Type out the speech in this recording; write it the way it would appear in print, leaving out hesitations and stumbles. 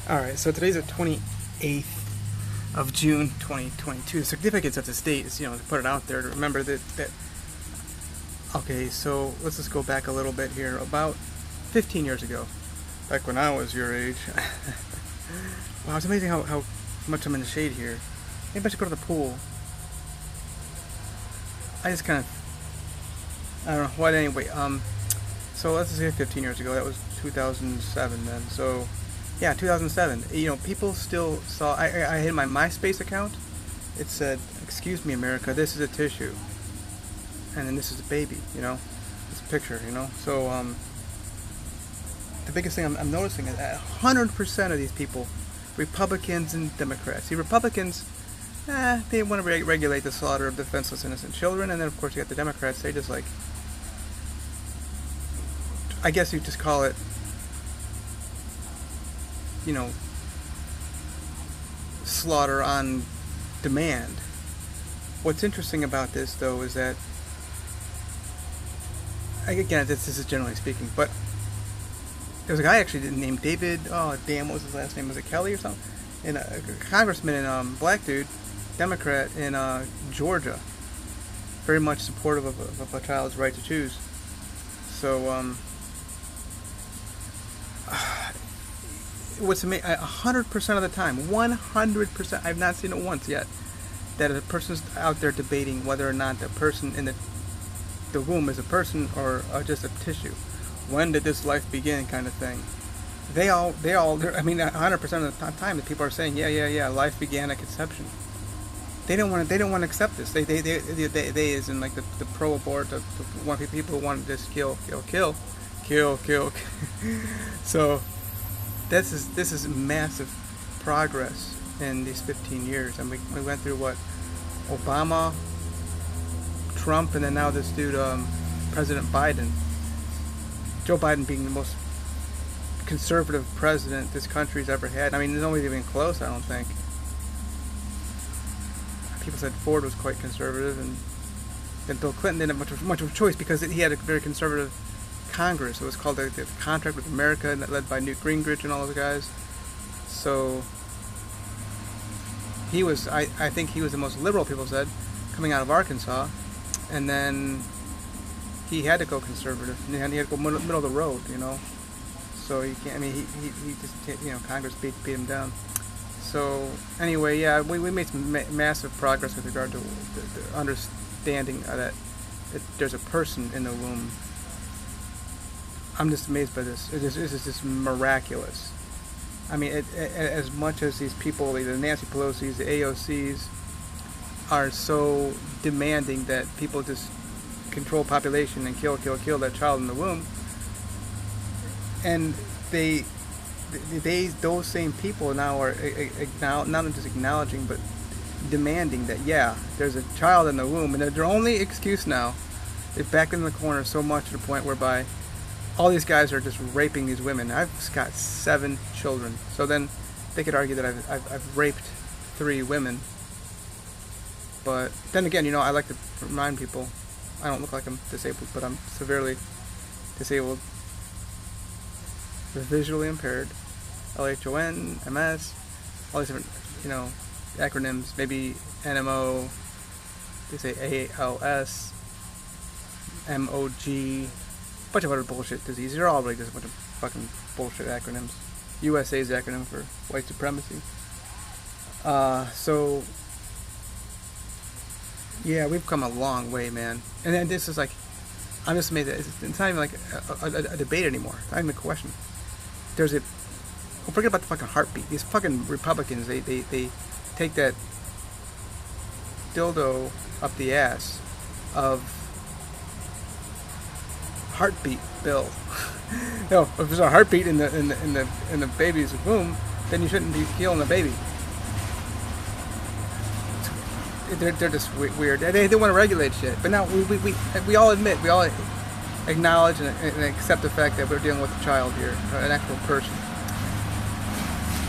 Alright, so today's the 28th of June 2022. The significance of this date is, to put it out there to remember that. Okay, so let's just go back a little bit here. About 15 years ago, back when I was your age. Wow, it's amazing how much I'm in the shade here. Maybe I should go to the pool. I just kind of, I don't know. What anyway? So let's just say 15 years ago. That was 2007 then. So. Yeah, 2007. People still saw. I had my MySpace account. It said, "Excuse me, America. This is a tissue," and then this is a baby. It's a picture. So the biggest thing I'm noticing is that 100% of these people, Republicans and Democrats. See, Republicans, they want to regulate the slaughter of defenseless, innocent children, and then of course you got the Democrats. They just I guess you just call it. Slaughter on demand. What's interesting about this, though, is that, again, this is generally speaking, but there was a guy actually named David, what was his last name? Was it Kelly or something? And a congressman and black dude, Democrat in Georgia, very much supportive of a child's right to choose. So, what's amazing, 100% of the time, 100%, I've not seen it once yet, that a person's out there debating whether or not the person in the womb is a person or just a tissue. When did this life begin, kind of thing. They all, 100% of the time, the people are saying, yeah, life began at conception. They don't want to accept this. They as in like the pro-abort, the one people who want to just kill. So. This is massive progress in these 15 years, and we went through what, Obama, Trump, and then now this dude, President Biden. Joe Biden being the most conservative president this country's ever had. Nobody's even close, I don't think. People said Ford was quite conservative, and then Bill Clinton didn't have much of a choice because he had a very conservative Congress. It was called the Contract with America, and that led by Newt Gingrich and all those guys. So he was, I think he was the most liberal, people said, coming out of Arkansas, and then he had to go conservative, and he had to go middle of the road, So he can't. He just, Congress beat him down. So anyway, yeah, we made some massive progress with regard to the understanding that there's a person in the womb. I'm just amazed by this. It is just miraculous. As much as these people, the Nancy Pelosi's, the AOCs, are so demanding that people just control population and kill that child in the womb, and those same people now are not just acknowledging but demanding that there's a child in the womb, and their only excuse now is backed in the corner so much to the point whereby all these guys are just raping these women. I've got 7 children. So then they could argue that I've raped 3 women. But then again, I like to remind people, I don't look like I'm disabled, but I'm severely disabled. Visually impaired. LHON, MS, all these different, acronyms. Maybe NMO, they say ALS, MOG, bunch of other bullshit diseases. They're all really just a bunch of fucking bullshit acronyms. USA's acronym for white supremacy. So yeah, we've come a long way, man. And then this is I'm just amazed that it's not even like a debate anymore. It's not even a question. Forget about the fucking heartbeat. These fucking Republicans, they take that dildo up the ass of heartbeat bill. If there's a heartbeat in the baby's womb, then you shouldn't be killing the baby. They're just weird. They want to regulate shit, but now we all admit, we all acknowledge and accept the fact that we're dealing with a child here, an actual person.